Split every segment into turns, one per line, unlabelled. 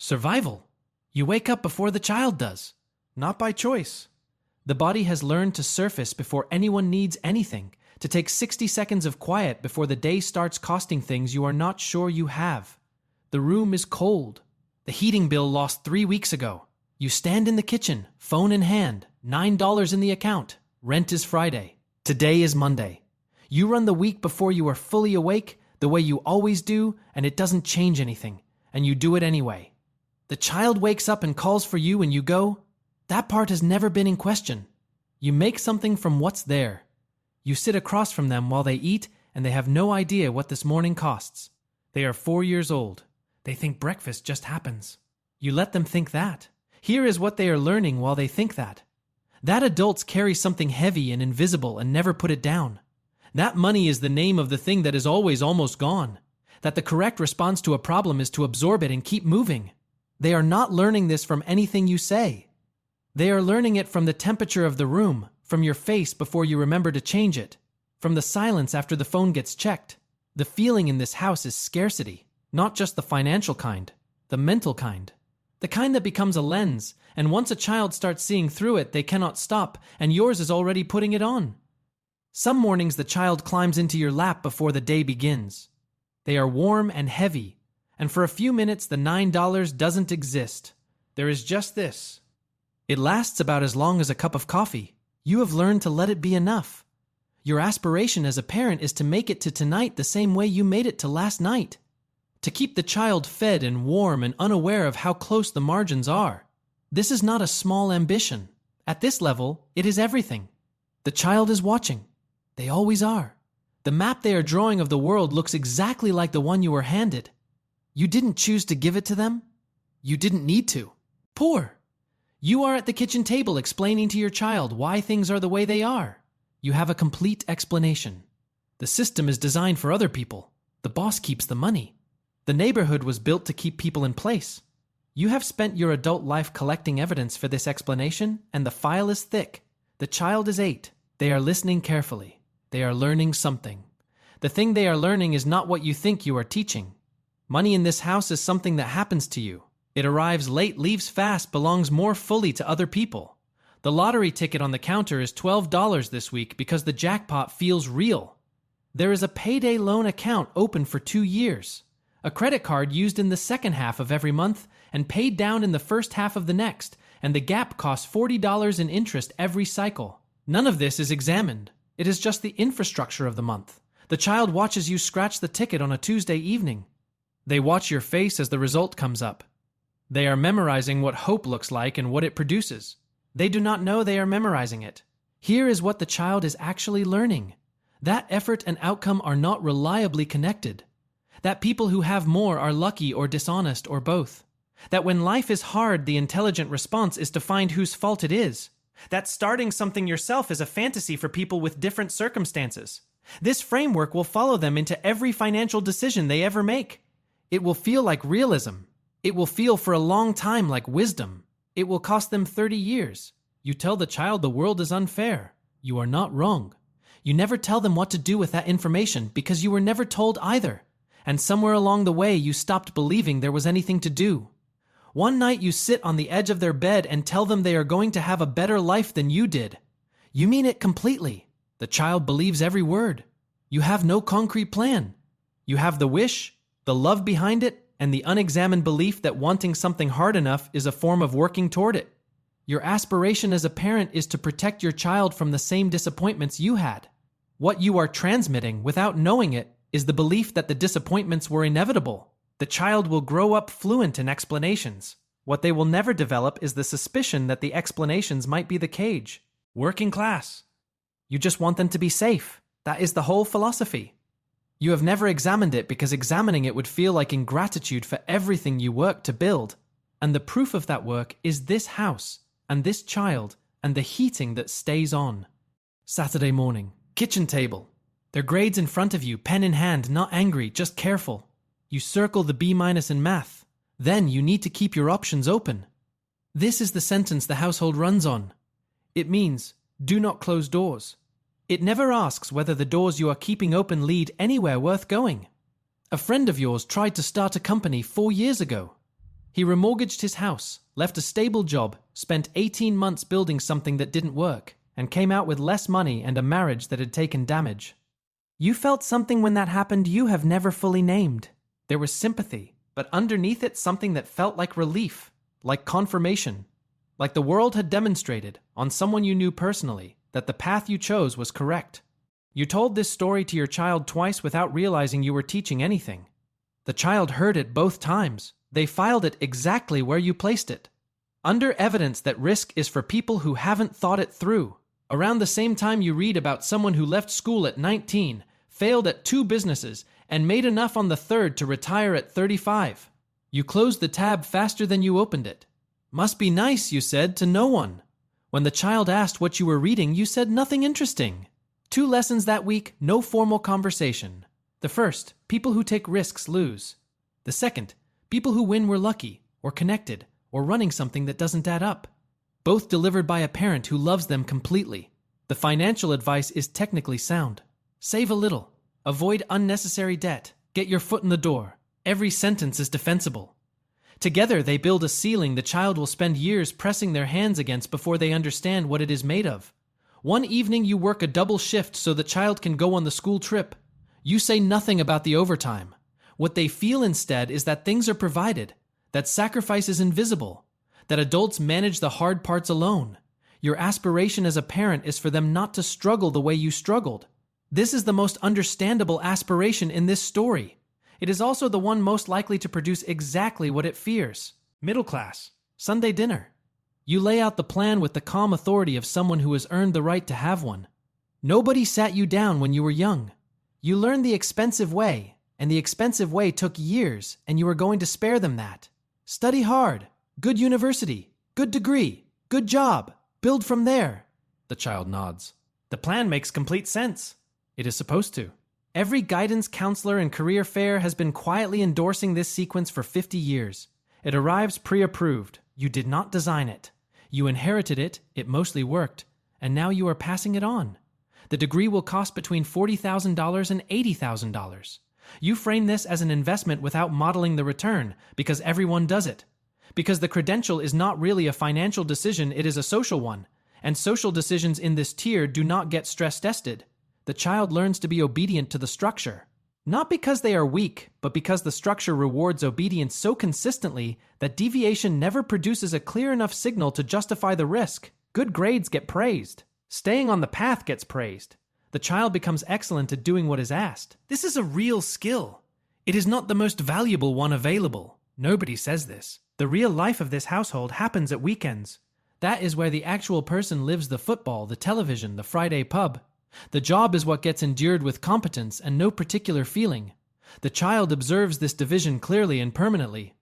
Survival. You wake up before the child does. Not by choice. The body has learned to surface before anyone needs anything, to take 60 seconds of quiet before the day starts costing things you are not sure you have. The room is cold. The heating bill lost 3 weeks ago. You stand in the kitchen, phone in hand, $9 in the account. Rent is Friday. Today is Monday. You run the week before you are fully awake, the way you always do, and it doesn't change anything, and you do it anyway. The child wakes up and calls for you and you go. That part has never been in question. You make something from what's there. You sit across from them while they eat and they have no idea what this morning costs. They are 4 years old. They think breakfast just happens. You let them think that. Here is what they are learning while they think that. That adults carry something heavy and invisible and never put it down. That money is the name of the thing that is always almost gone. That the correct response to a problem is to absorb it and keep moving. They are not learning this from anything you say. They are learning it from the temperature of the room, from your face before you remember to change it, from the silence after the phone gets checked. The feeling in this house is scarcity, not just the financial kind, the mental kind. The kind that becomes a lens, and once a child starts seeing through it, they cannot stop, and yours is already putting it on. Some mornings the child climbs into your lap before the day begins. They are warm and heavy, and for a few minutes the $9 doesn't exist. There is just this. It lasts about as long as a cup of coffee. You have learned to let it be enough. Your aspiration as a parent is to make it to tonight the same way you made it to last night. To keep the child fed and warm and unaware of how close the margins are. This is not a small ambition. At this level, it is everything. The child is watching. They always are. The map they are drawing of the world looks exactly like the one you were handed. You didn't choose to give it to them. You didn't need to. Poor. You are at the kitchen table explaining to your child why things are the way they are. You have a complete explanation. The system is designed for other people. The boss keeps the money. The neighborhood was built to keep people in place. You have spent your adult life collecting evidence for this explanation, and the file is thick. The child is 8. They are listening carefully. They are learning something. The thing they are learning is not what you think you are teaching. Money in this house is something that happens to you. It arrives late, leaves fast, belongs more fully to other people. The lottery ticket on the counter is $12 this week because the jackpot feels real. There is a payday loan account open for 2 years. A credit card used in the second half of every month and paid down in the first half of the next, and the gap costs $40 in interest every cycle. None of this is examined. It is just the infrastructure of the month. The child watches you scratch the ticket on a Tuesday evening. They watch your face as the result comes up. They are memorizing what hope looks like and what it produces. They do not know they are memorizing it. Here is what the child is actually learning. That effort and outcome are not reliably connected. That people who have more are lucky or dishonest or both. That when life is hard, the intelligent response is to find whose fault it is. That starting something yourself is a fantasy for people with different circumstances. This framework will follow them into every financial decision they ever make. It will feel like realism. It will feel for a long time like wisdom. It will cost them 30 years. You tell the child the world is unfair. You are not wrong. You never tell them what to do with that information because you were never told either. And somewhere along the way you stopped believing there was anything to do. One night you sit on the edge of their bed and tell them they are going to have a better life than you did. You mean it completely. The child believes every word. You have no concrete plan. You have the wish, the love behind it, and the unexamined belief that wanting something hard enough is a form of working toward it. Your aspiration as a parent is to protect your child from the same disappointments you had. What you are transmitting, without knowing it, is the belief that the disappointments were inevitable. The child will grow up fluent in explanations. What they will never develop is the suspicion that the explanations might be the cage. Working class. You just want them to be safe. That is the whole philosophy. You have never examined it because examining it would feel like ingratitude for everything you worked to build. And the proof of that work is this house, and this child, and the heating that stays on. Saturday morning. Kitchen table. Their grades in front of you, pen in hand, not angry, just careful. You circle the B- in math. Then you need to keep your options open. This is the sentence the household runs on. It means, do not close doors. It never asks whether the doors you are keeping open lead anywhere worth going. A friend of yours tried to start a company 4 years ago. He remortgaged his house, left a stable job, spent 18 months building something that didn't work, and came out with less money and a marriage that had taken damage. You felt something when that happened you have never fully named. There was sympathy, but underneath it something that felt like relief, like confirmation, like the world had demonstrated, on someone you knew personally, that the path you chose was correct. You told this story to your child twice without realizing you were teaching anything. The child heard it both times. They filed it exactly where you placed it. Under evidence that risk is for people who haven't thought it through. Around the same time you read about someone who left school at 19, failed at 2 businesses, and made enough on the 3rd to retire at 35. You closed the tab faster than you opened it. Must be nice, you said, to no one. When the child asked what you were reading, you said nothing interesting. 2 lessons that week, no formal conversation. The first, people who take risks lose. The second, people who win were lucky, or connected, or running something that doesn't add up. Both delivered by a parent who loves them completely. The financial advice is technically sound. Save a little. Avoid unnecessary debt. Get your foot in the door. Every sentence is defensible. Together they build a ceiling the child will spend years pressing their hands against before they understand what it is made of. One evening you work a double shift so the child can go on the school trip. You say nothing about the overtime. What they feel instead is that things are provided, that sacrifice is invisible, that adults manage the hard parts alone. Your aspiration as a parent is for them not to struggle the way you struggled. This is the most understandable aspiration in this story. It is also the one most likely to produce exactly what it fears. Middle class. Sunday dinner. You lay out the plan with the calm authority of someone who has earned the right to have one. Nobody sat you down when you were young. You learned the expensive way, and the expensive way took years, and you were going to spare them that. Study hard. Good university. Good degree. Good job. Build from there. The child nods. The plan makes complete sense. It is supposed to. Every guidance counselor and career fair has been quietly endorsing this sequence for 50 years. It arrives pre-approved. You did not design it. You inherited it, it mostly worked, and now you are passing it on. The degree will cost between $40,000 and $80,000. You frame this as an investment without modeling the return, because everyone does it. Because the credential is not really a financial decision, it is a social one, and social decisions in this tier do not get stress-tested. The child learns to be obedient to the structure. Not because they are weak, but because the structure rewards obedience so consistently that deviation never produces a clear enough signal to justify the risk. Good grades get praised. Staying on the path gets praised. The child becomes excellent at doing what is asked. This is a real skill. It is not the most valuable one available. Nobody says this. The real life of this household happens at weekends. That is where the actual person lives the football, the television, the Friday pub. The job is what gets endured with competence and no particular feeling. The child observes this division clearly and permanently.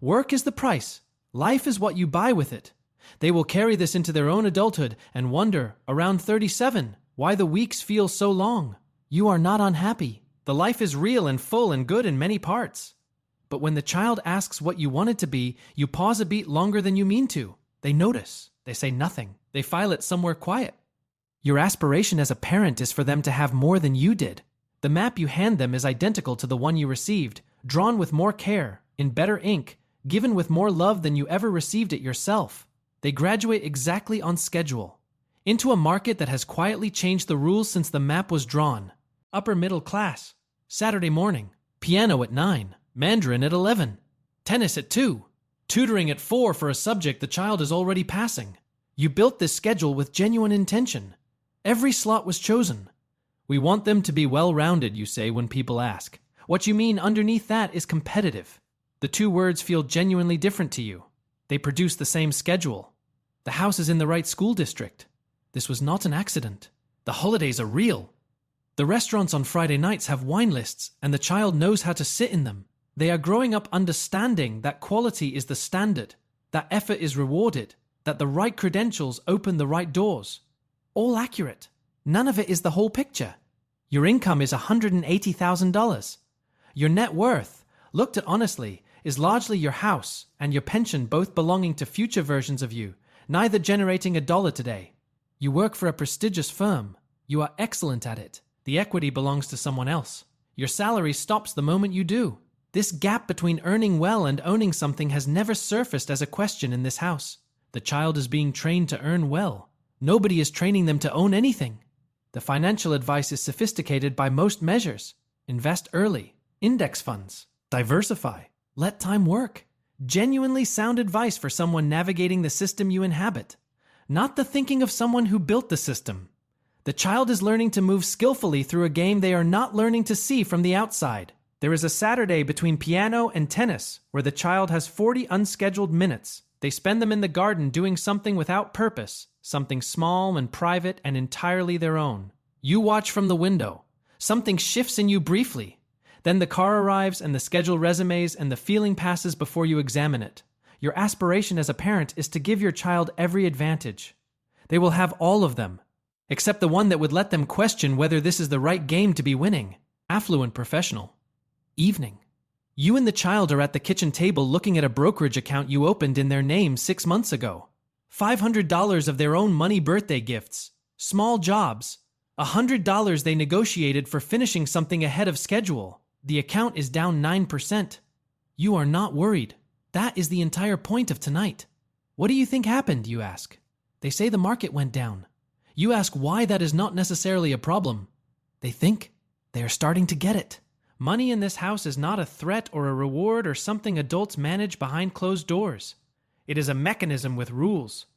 Work is the price. Life is what you buy with it. They will carry this into their own adulthood and wonder, around 37, why the weeks feel so long. You are not unhappy. The life is real and full and good in many parts. But when the child asks what you want it to be, you pause a beat longer than you mean to. They notice. They say nothing. They file it somewhere quiet. Your aspiration as a parent is for them to have more than you did. The map you hand them is identical to the one you received, drawn with more care, in better ink, given with more love than you ever received it yourself. They graduate exactly on schedule, into a market that has quietly changed the rules since the map was drawn. Upper middle class, Saturday morning, piano at 9, Mandarin at 11, tennis at 2, tutoring at 4 for a subject the child is already passing. You built this schedule with genuine intention. Every slot was chosen. We want them to be well-rounded, you say when people ask. What you mean underneath that is competitive. The 2 words feel genuinely different to you. They produce the same schedule. The house is in the right school district. This was not an accident. The holidays are real. The restaurants on Friday nights have wine lists, and the child knows how to sit in them. They are growing up understanding that quality is the standard, that effort is rewarded, that the right credentials open the right doors. All accurate. None of it is the whole picture. Your income is $180,000. Your net worth, looked at honestly, is largely your house and your pension, both belonging to future versions of you, neither generating $1 today. You work for a prestigious firm. You are excellent at it. The equity belongs to someone else. Your salary stops the moment you do. This gap between earning well and owning something has never surfaced as a question in this house. The child is being trained to earn well. Nobody is training them to own anything. The financial advice is sophisticated by most measures. Invest early. Index funds. Diversify. Let time work. Genuinely sound advice for someone navigating the system you inhabit. Not the thinking of someone who built the system. The child is learning to move skillfully through a game they are not learning to see from the outside. There is a Saturday between piano and tennis where the child has 40 unscheduled minutes. They spend them in the garden doing something without purpose, something small and private and entirely their own. You watch from the window. Something shifts in you briefly. Then the car arrives and the schedule resumes and the feeling passes before you examine it. Your aspiration as a parent is to give your child every advantage. They will have all of them, except the one that would let them question whether this is the right game to be winning. Affluent professional. Evening. You and the child are at the kitchen table looking at a brokerage account you opened in their name 6 months ago. $500 of their own money birthday gifts. Small jobs. $100 they negotiated for finishing something ahead of schedule. The account is down 9%. You are not worried. That is the entire point of tonight. What do you think happened, you ask? They say the market went down. You ask why that is not necessarily a problem. They think they are starting to get it. Money in this house is not a threat or a reward or something adults manage behind closed doors. It is a mechanism with rules.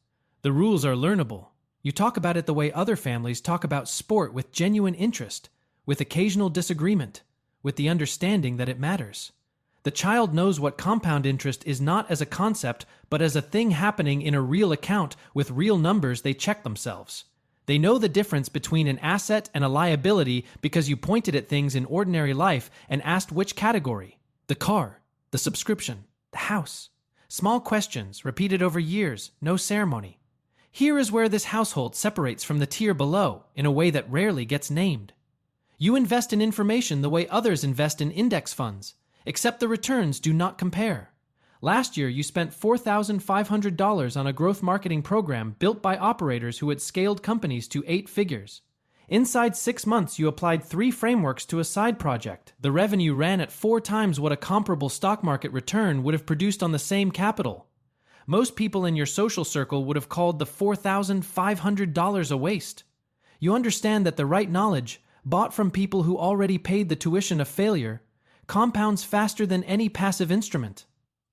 The rules are learnable. You talk about it the way other families talk about sport, with genuine interest, with occasional disagreement, with the understanding that it matters. The child knows what compound interest is, not as a concept, but as a thing happening in a real account with real numbers they check themselves. They know the difference between an asset and a liability because you pointed at things in ordinary life and asked which category. The car, the subscription, the house. Small questions repeated over years, no ceremony. Here is where this household separates from the tier below in a way that rarely gets named. You invest in information the way others invest in index funds, except the returns do not compare. Last year, you spent $4,500 on a growth marketing program built by operators who had scaled companies to 8 figures. Inside 6 months, you applied 3 frameworks to a side project. The revenue ran at 4 times what a comparable stock market return would have produced on the same capital. Most people in your social circle would have called the $4,500 a waste. You understand that the right knowledge, bought from people who already paid the tuition of failure, compounds faster than any passive instrument.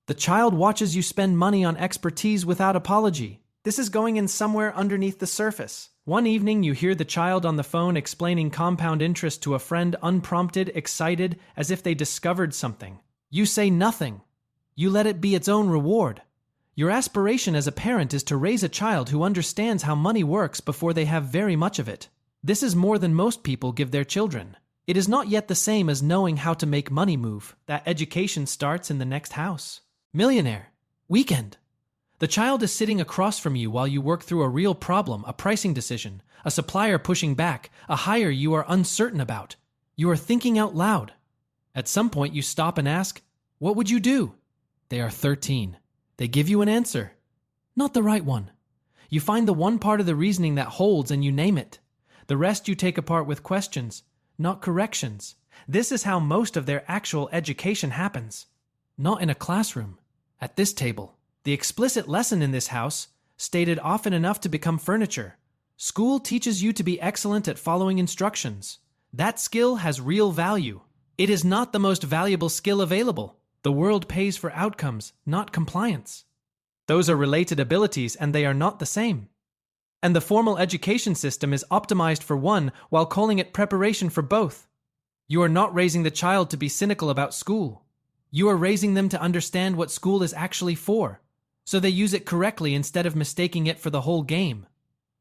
The child watches you spend money on expertise without apology. This is going in somewhere underneath the surface. One evening, you hear the child on the phone explaining compound interest to a friend, unprompted, excited, as if they discovered something. You say nothing. You let it be its own reward. Your aspiration as a parent is to raise a child who understands how money works before they have very much of it. This is more than most people give their children. It is not yet the same as knowing how to make money move. That education starts in the next house. Millionaire. Weekend. The child is sitting across from you while you work through a real problem, a pricing decision, a supplier pushing back, a hire you are uncertain about. You are thinking out loud. At some point you stop and ask, "What would you do?" They are 13. They give you an answer. Not the right one. You find the one part of the reasoning that holds and you name it. The rest you take apart with questions, not corrections. This is how most of their actual education happens. Not in a classroom. At this table. The explicit lesson in this house, stated often enough to become furniture. School teaches you to be excellent at following instructions. That skill has real value. It is not the most valuable skill available. The world pays for outcomes, not compliance. Those are related abilities and they are not the same. And the formal education system is optimized for one while calling it preparation for both. You are not raising the child to be cynical about school. You are raising them to understand what school is actually for, so they use it correctly instead of mistaking it for the whole game.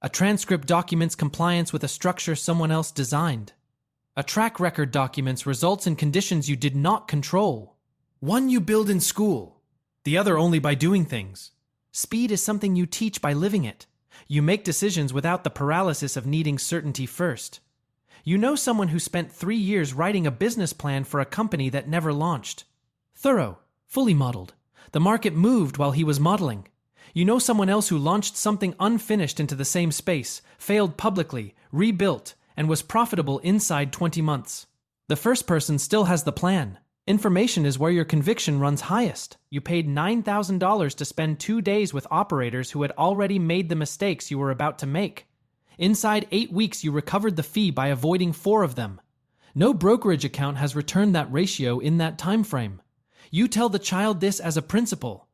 A transcript documents compliance with a structure someone else designed. A track record documents results in conditions you did not control. One you build in school, the other only by doing things. Speed is something you teach by living it. You make decisions without the paralysis of needing certainty first. You know someone who spent 3 years writing a business plan for a company that never launched. Thorough, fully modeled. The market moved while he was modeling. You know someone else who launched something unfinished into the same space, failed publicly, rebuilt, and was profitable inside 20 months. The first person still has the plan. Information is where your conviction runs highest. You paid $9,000 to spend 2 days with operators who had already made the mistakes you were about to make. Inside 8 weeks, you recovered the fee by avoiding 4 of them. No brokerage account has returned that ratio in that time frame. You tell the child this as a principle.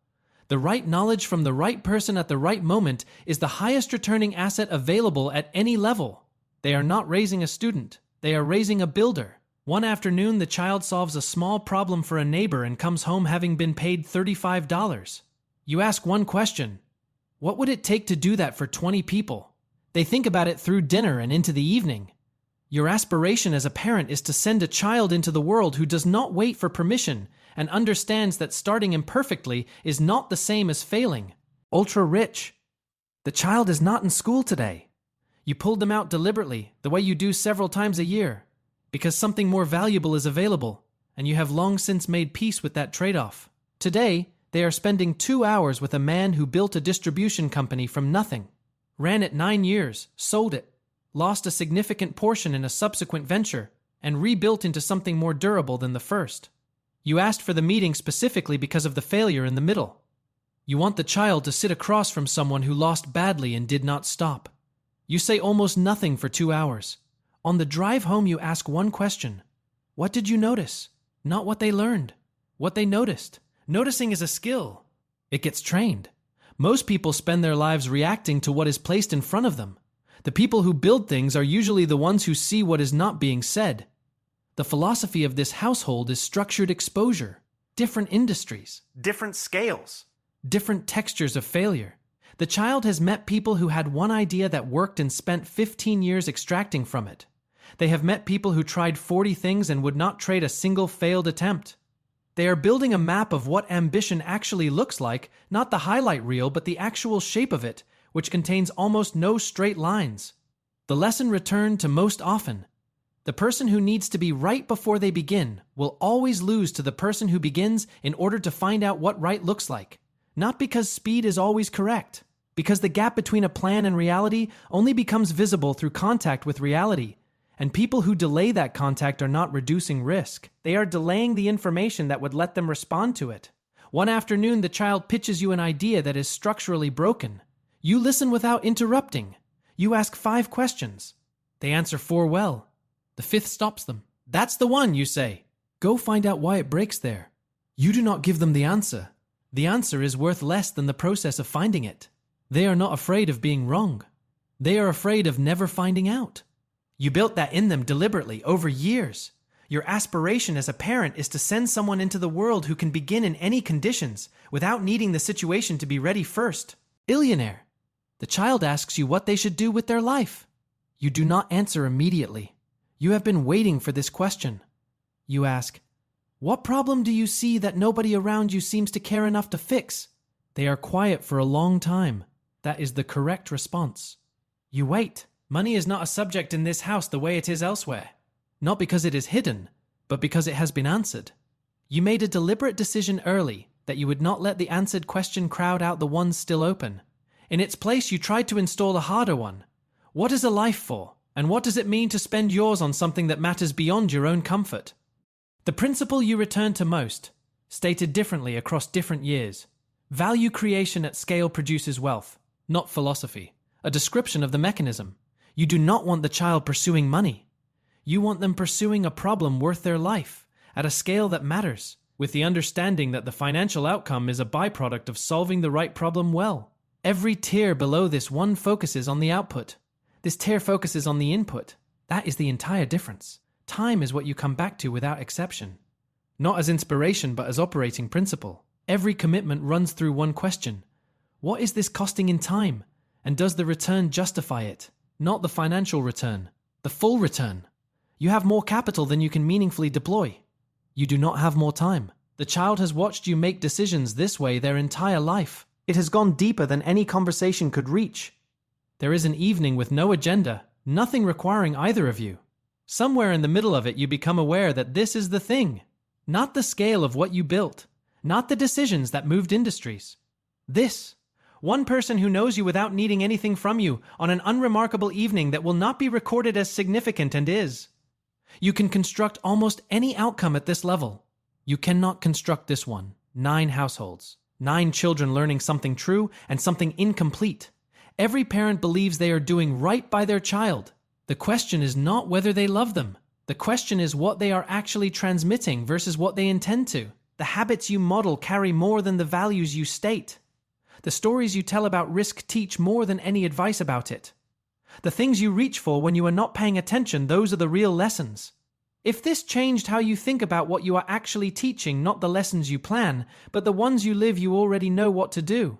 The right knowledge from the right person at the right moment is the highest returning asset available at any level. They are not raising a student. They are raising a builder. One afternoon, the child solves a small problem for a neighbor and comes home having been paid $35. You ask one question. What would it take to do that for 20 people? They think about it through dinner and into the evening. Your aspiration as a parent is to send a child into the world who does not wait for permission and understands that starting imperfectly is not the same as failing. Ultra rich. The child is not in school today. You pulled them out deliberately, the way you do several times a year, because something more valuable is available, and you have long since made peace with that trade-off. Today, they are spending 2 hours with a man who built a distribution company from nothing, ran it 9 years, sold it, lost a significant portion in a subsequent venture, and rebuilt into something more durable than the first. You asked for the meeting specifically because of the failure in the middle. You want the child to sit across from someone who lost badly and did not stop. You say almost nothing for 2 hours. On the drive home, you ask one question. What did you notice? Not what they learned. What they noticed. Noticing is a skill. It gets trained. Most people spend their lives reacting to what is placed in front of them. The people who build things are usually the ones who see what is not being said. The philosophy of this household is structured exposure. Different industries. Different scales. Different textures of failure. The child has met people who had one idea that worked and spent 15 years extracting from it. They have met people who tried 40 things and would not trade a single failed attempt. They are building a map of what ambition actually looks like, not the highlight reel, but the actual shape of it, which contains almost no straight lines. The lesson returned to most often. The person who needs to be right before they begin will always lose to the person who begins in order to find out what right looks like. Not because speed is always correct, because the gap between a plan and reality only becomes visible through contact with reality. And people who delay that contact are not reducing risk. They are delaying the information that would let them respond to it. One afternoon, the child pitches you an idea that is structurally broken. You listen without interrupting. You ask 5 questions. They answer 4 well. The 5th stops them. That's the one, you say. Go find out why it breaks there. You do not give them the answer. The answer is worth less than the process of finding it. They are not afraid of being wrong. They are afraid of never finding out. You built that in them deliberately over years. Your aspiration as a parent is to send someone into the world who can begin in any conditions without needing the situation to be ready first. Billionaire. The child asks you what they should do with their life. You do not answer immediately. You have been waiting for this question. You ask, what problem do you see that nobody around you seems to care enough to fix? They are quiet for a long time. That is the correct response. You wait. Money is not a subject in this house the way it is elsewhere. Not because it is hidden, but because it has been answered. You made a deliberate decision early that you would not let the answered question crowd out the ones still open. In its place, you tried to install a harder one. What is a life for? And what does it mean to spend yours on something that matters beyond your own comfort? The principle you return to most, stated differently across different years. Value creation at scale produces wealth, not philosophy. A description of the mechanism. You do not want the child pursuing money. You want them pursuing a problem worth their life, at a scale that matters, with the understanding that the financial outcome is a byproduct of solving the right problem well. Every tier below this one focuses on the output. This tier focuses on the input. That is the entire difference. Time is what you come back to without exception. Not as inspiration, but as operating principle. Every commitment runs through one question. What is this costing in time? And does the return justify it? Not the financial return, the full return. You have more capital than you can meaningfully deploy. You do not have more time. The child has watched you make decisions this way their entire life. It has gone deeper than any conversation could reach. There is an evening with no agenda, nothing requiring either of you. Somewhere in the middle of it, you become aware that this is the thing. Not the scale of what you built, not the decisions that moved industries. This. One person who knows you without needing anything from you on an unremarkable evening that will not be recorded as significant and is. You can construct almost any outcome at this level. You cannot construct this one. 9 households, 9 children learning something true and something incomplete. Every parent believes they are doing right by their child. The question is not whether they love them. The question is what they are actually transmitting versus what they intend to. The habits you model carry more than the values you state. The stories you tell about risk teach more than any advice about it. The things you reach for when you are not paying attention, those are the real lessons. If this changed how you think about what you are actually teaching, not the lessons you plan, but the ones you live, you already know what to do.